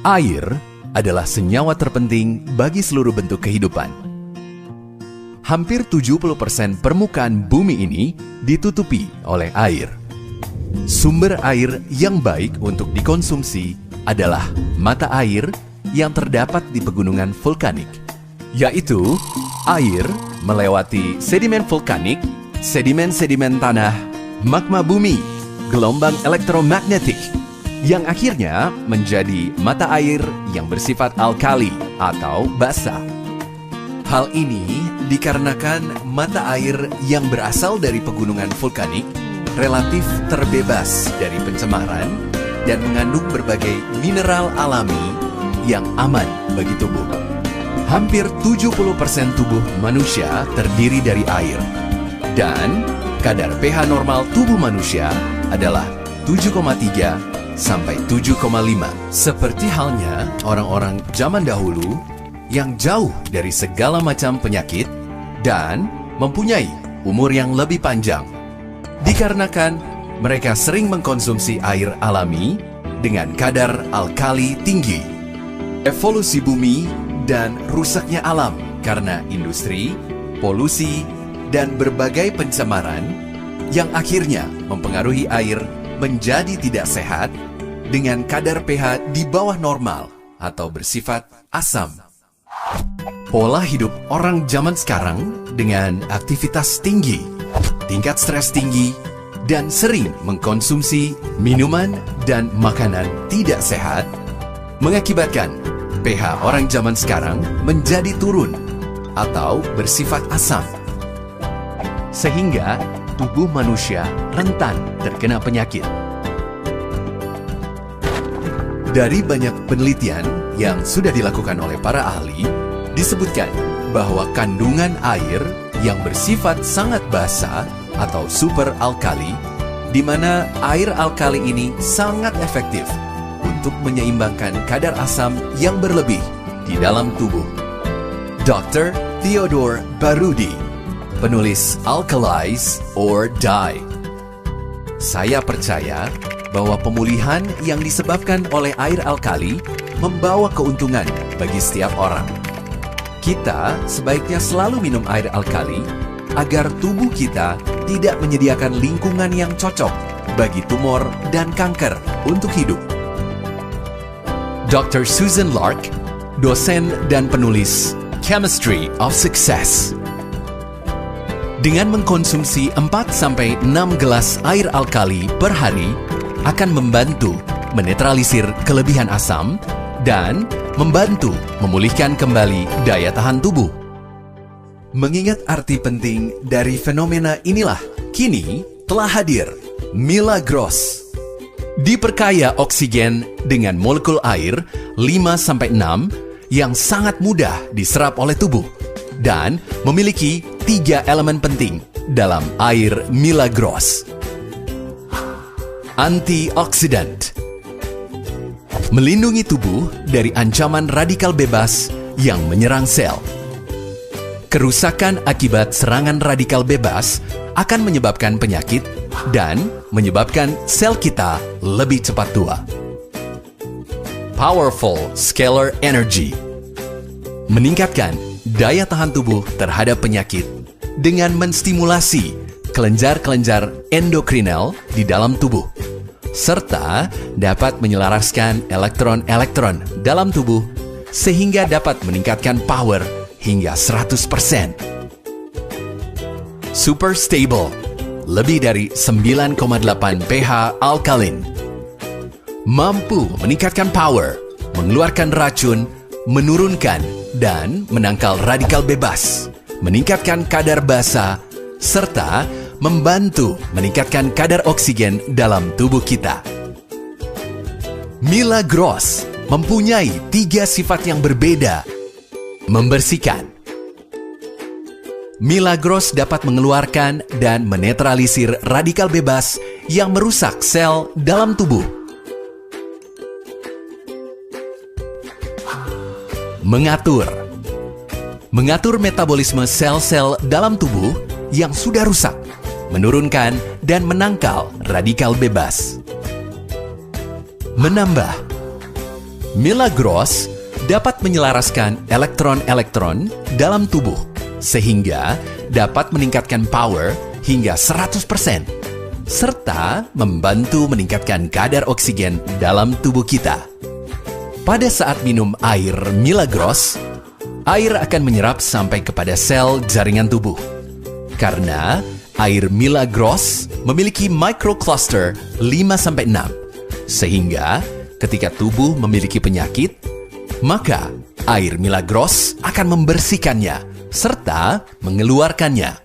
Air adalah senyawa terpenting bagi seluruh bentuk kehidupan. Hampir 70% permukaan bumi ini ditutupi oleh air. Sumber air yang baik untuk dikonsumsi adalah mata air yang terdapat di pegunungan vulkanik, yaitu air melewati sedimen vulkanik, sedimen-sedimen tanah, magma bumi, gelombang elektromagnetik, yang akhirnya menjadi mata air yang bersifat alkali atau basa. Hal ini dikarenakan mata air yang berasal dari pegunungan vulkanik relatif terbebas dari pencemaran dan mengandung berbagai mineral alami yang aman bagi tubuh. Hampir 70% tubuh manusia terdiri dari air, dan kadar pH normal tubuh manusia adalah 7,3 sampai 7,5. Seperti halnya orang-orang zaman dahulu yang jauh dari segala macam penyakit dan mempunyai umur yang lebih panjang. Dikarenakan mereka sering mengkonsumsi air alami dengan kadar alkali tinggi. Evolusi bumi dan rusaknya alam karena industri, polusi, dan berbagai pencemaran yang akhirnya mempengaruhi air menjadi tidak sehat dengan kadar pH di bawah normal atau bersifat asam. Pola hidup orang zaman sekarang dengan aktivitas tinggi, tingkat stres tinggi, dan sering mengkonsumsi minuman dan makanan tidak sehat mengakibatkan pH orang zaman sekarang menjadi turun atau bersifat asam. Sehingga tubuh manusia rentan terkena penyakit. Dari banyak penelitian yang sudah dilakukan oleh para ahli, disebutkan bahwa kandungan air yang bersifat sangat basa atau super alkali, di mana air alkali ini sangat efektif untuk menyeimbangkan kadar asam yang berlebih di dalam tubuh. Dr. Theodore Barudi, penulis Alkalize or Die. Saya percaya bahwa pemulihan yang disebabkan oleh air alkali membawa keuntungan bagi setiap orang. Kita sebaiknya selalu minum air alkali agar tubuh kita tidak menyediakan lingkungan yang cocok bagi tumor dan kanker untuk hidup. Dr. Susan Lark, dosen dan penulis Chemistry of Success. Dengan mengkonsumsi 4-6 gelas air alkali per hari akan membantu menetralisir kelebihan asam dan membantu memulihkan kembali daya tahan tubuh. Mengingat arti penting dari fenomena inilah, kini telah hadir Milagros. Diperkaya oksigen dengan molekul air 5-6 yang sangat mudah diserap oleh tubuh dan memiliki 3 elemen penting dalam air Milagros. Antioksidan, melindungi tubuh dari ancaman radikal bebas yang menyerang sel. Kerusakan akibat serangan radikal bebas akan menyebabkan penyakit dan menyebabkan sel kita lebih cepat tua. Powerful Scalar Energy, meningkatkan daya tahan tubuh terhadap penyakit dengan menstimulasi kelenjar-kelenjar endokrinal di dalam tubuh, serta dapat menyelaraskan elektron-elektron dalam tubuh sehingga dapat meningkatkan power hingga 100%. Super Stable, lebih dari 9,8 pH alkalin, mampu meningkatkan power, mengeluarkan racun, menurunkan dan menangkal radikal bebas, meningkatkan kadar basa, serta membantu meningkatkan kadar oksigen dalam tubuh kita. Milagros mempunyai 3 sifat yang berbeda. Membersihkan. Milagros dapat mengeluarkan dan menetralisir radikal bebas yang merusak sel dalam tubuh. Mengatur. Mengatur metabolisme sel-sel dalam tubuh yang sudah rusak, menurunkan dan menangkal radikal bebas. Menambah. Milagros dapat menyelaraskan elektron-elektron dalam tubuh sehingga dapat meningkatkan power hingga 100%, serta membantu meningkatkan kadar oksigen dalam tubuh kita. Pada saat minum air Milagros, air akan menyerap sampai kepada sel jaringan tubuh. Karena air Milagros memiliki microcluster 5-6, sehingga ketika tubuh memiliki penyakit, maka air Milagros akan membersihkannya serta mengeluarkannya,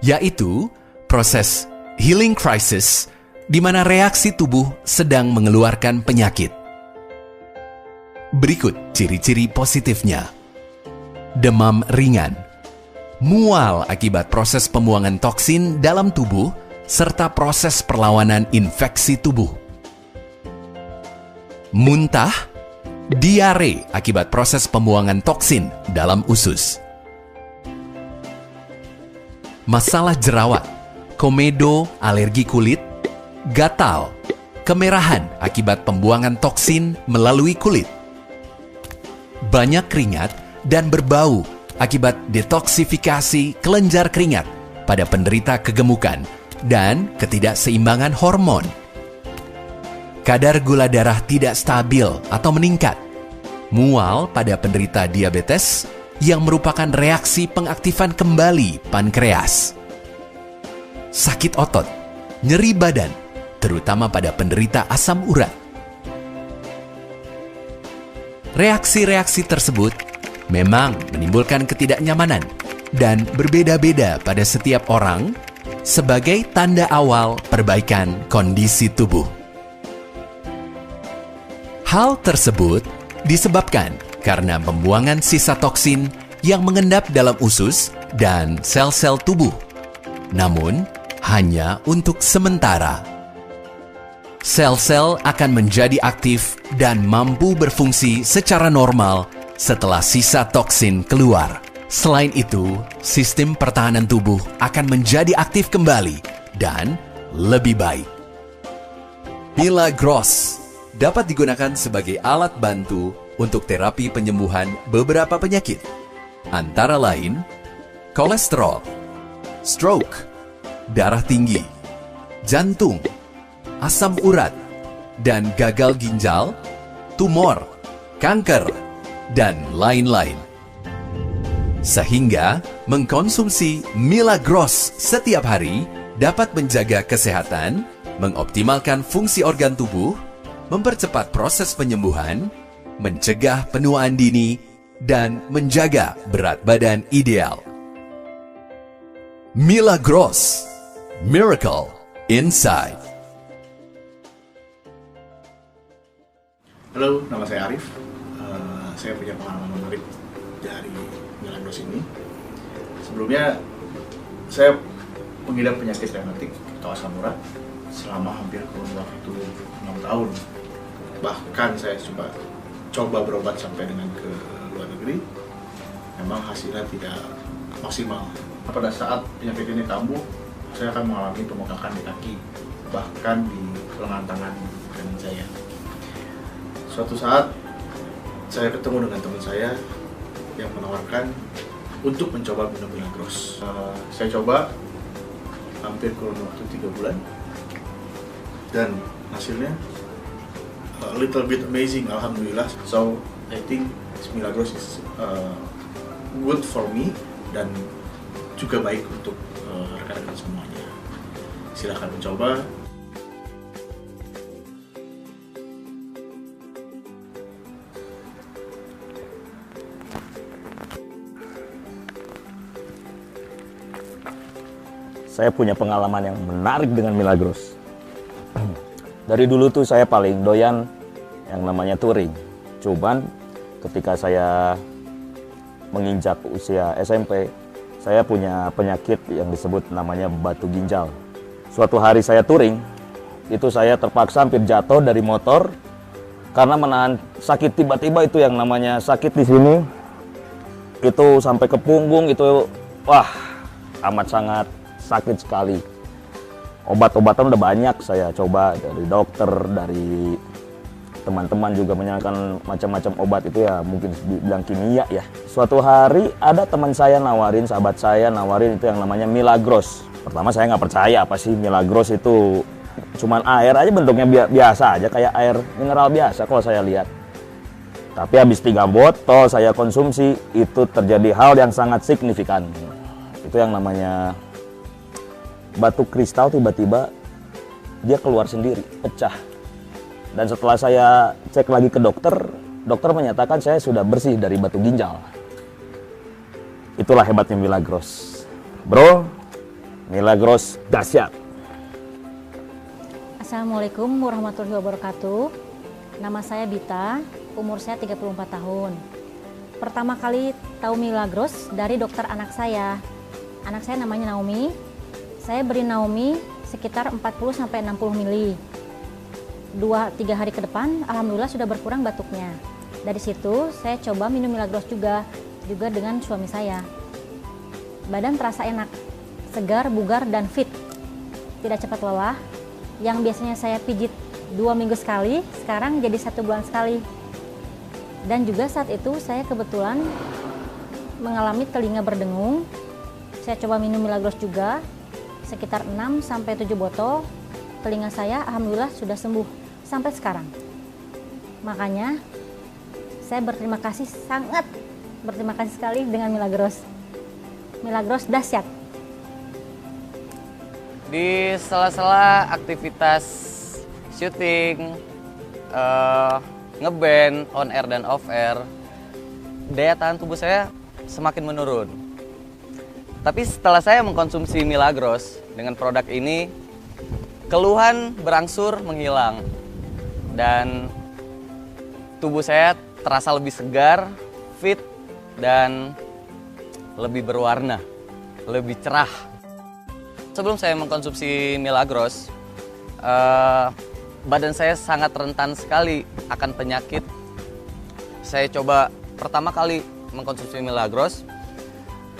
yaitu proses healing crisis di mana reaksi tubuh sedang mengeluarkan penyakit. Berikut ciri-ciri positifnya. Demam ringan, mual akibat proses pembuangan toksin dalam tubuh serta proses perlawanan infeksi tubuh. Muntah, diare akibat proses pembuangan toksin dalam usus. Masalah jerawat, komedo, alergi kulit, gatal, kemerahan akibat pembuangan toksin melalui kulit. Banyak keringat dan berbau akibat detoksifikasi kelenjar keringat pada penderita kegemukan dan ketidakseimbangan hormon. Kadar gula darah tidak stabil atau meningkat. Mual pada penderita diabetes yang merupakan reaksi pengaktifan kembali pankreas. Sakit otot, nyeri badan, terutama pada penderita asam urat. Reaksi-reaksi tersebut memang menimbulkan ketidaknyamanan dan berbeda-beda pada setiap orang sebagai tanda awal perbaikan kondisi tubuh. Hal tersebut disebabkan karena pembuangan sisa toksin yang mengendap dalam usus dan sel-sel tubuh, namun hanya untuk sementara. Sel-sel akan menjadi aktif dan mampu berfungsi secara normal setelah sisa toksin keluar. Selain itu, sistem pertahanan tubuh akan menjadi aktif kembali dan lebih baik. Milagros dapat digunakan sebagai alat bantu untuk terapi penyembuhan beberapa penyakit, antara lain kolesterol, stroke, darah tinggi, jantung, asam urat, dan gagal ginjal, tumor, kanker, dan lain-lain. Sehingga mengkonsumsi Milagros setiap hari dapat menjaga kesehatan, mengoptimalkan fungsi organ tubuh, mempercepat proses penyembuhan, mencegah penuaan dini, dan menjaga berat badan ideal. Milagros, Miracle Inside. Halo, nama saya Arif. Saya punya pengalaman menarik dari Milagros ini. Sebelumnya, saya mengidap penyakit rematik atau asam urat selama hampir kurun waktu 6 tahun. Bahkan saya coba berobat sampai dengan ke luar negeri, memang hasilnya tidak maksimal. Pada saat penyakit ini kambuh, saya akan mengalami pembengkakan di kaki, bahkan di lengan tangan kanan saya. Suatu saat, saya ketemu dengan teman saya yang menawarkan untuk mencoba minum Milagros. Saya coba hampir kurun waktu 3 bulan, dan hasilnya a little bit amazing, alhamdulillah. So I think Milagros is good for me dan juga baik untuk rekan-rekan semuanya. Silahkan mencoba. Saya punya pengalaman yang menarik dengan Milagros. Dari dulu tuh saya paling doyan yang namanya touring. Cuman ketika saya menginjak usia SMP, saya punya penyakit yang disebut namanya batu ginjal. Suatu hari saya touring, itu saya terpaksa hampir jatuh dari motor karena menahan sakit tiba-tiba itu yang namanya sakit di sini. Itu sampai ke punggung itu, wah, amat sangat sakit sekali. Obat-obatan udah banyak saya coba dari dokter, dari teman-teman juga menyalahkan macam-macam obat itu ya mungkin dibilang kimia ya. Suatu hari ada teman saya nawarin, sahabat saya nawarin itu yang namanya Milagros. Pertama saya nggak percaya apa sih Milagros itu, cuman air aja bentuknya biasa aja kayak air mineral biasa kalau saya lihat. Tapi habis 3 botol saya konsumsi itu terjadi hal yang sangat signifikan. Itu yang namanya batu kristal tiba-tiba dia keluar sendiri, pecah. Dan setelah saya cek lagi ke dokter, dokter menyatakan saya sudah bersih dari batu ginjal. Itulah hebatnya Milagros. Bro, Milagros dahsyat. Assalamualaikum warahmatullahi wabarakatuh. Nama saya Bita, umur saya 34 tahun. Pertama kali tahu Milagros dari dokter anak saya. Anak saya namanya Naomi. Saya beri Naomi sekitar 40-60 mili. 2-3 hari ke depan, alhamdulillah sudah berkurang batuknya. Dari situ saya coba minum Milagros juga dengan suami saya. Badan terasa enak, segar, bugar, dan fit. Tidak cepat lelah. Yang biasanya saya pijit 2 minggu sekali, sekarang jadi 1 bulan sekali. Dan juga saat itu saya kebetulan mengalami telinga berdengung. Saya coba minum Milagros juga, sekitar 6-7 botol. Telinga saya alhamdulillah sudah sembuh sampai sekarang. Makanya saya berterima kasih, sangat berterima kasih sekali dengan Milagros. Milagros dahsyat. Di sela-sela aktivitas syuting, ngeband, on air dan off air, daya tahan tubuh saya semakin menurun. Tapi setelah saya mengkonsumsi Milagros dengan produk ini, keluhan berangsur menghilang dan tubuh saya terasa lebih segar, fit, dan lebih berwarna, lebih cerah. Sebelum saya mengkonsumsi Milagros, badan saya sangat rentan sekali akan penyakit. Saya coba pertama kali mengkonsumsi Milagros,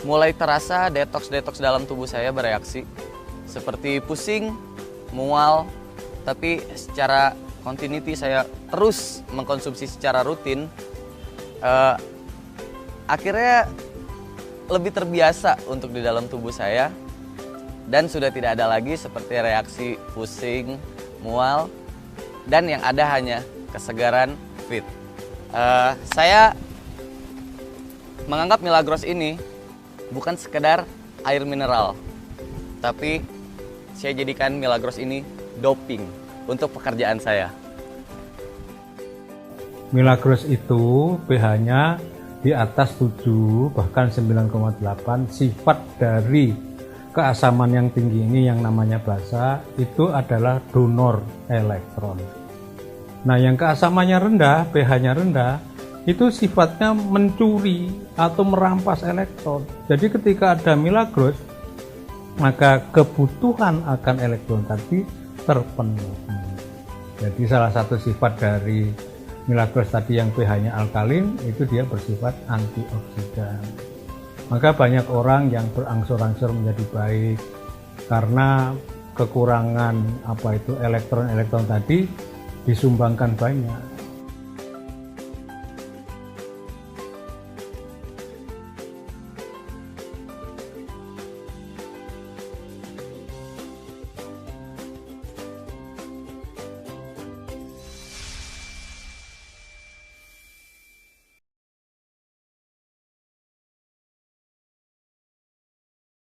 mulai terasa detox dalam tubuh saya bereaksi, seperti pusing, mual, tapi secara continuity saya terus mengkonsumsi secara rutin. Akhirnya lebih terbiasa untuk di dalam tubuh saya dan sudah tidak ada lagi seperti reaksi pusing, mual, dan yang ada hanya kesegaran, fit. Saya menganggap Milagros ini bukan sekedar air mineral, tapi saya jadikan Milagros ini doping untuk pekerjaan saya. Milagros itu pH-nya di atas 7 bahkan 9,8. Sifat dari keasaman yang tinggi ini yang namanya basa itu adalah donor elektron. Nah, yang keasamannya rendah, pH-nya rendah, itu sifatnya mencuri atau merampas elektron. Jadi ketika ada Milagros, maka kebutuhan akan elektron tadi terpenuhi. Jadi salah satu sifat dari Milagros tadi yang pH-nya alkalin, itu dia bersifat antioksidan. Maka banyak orang yang berangsur-angsur menjadi baik karena kekurangan elektron-elektron tadi disumbangkan banyak.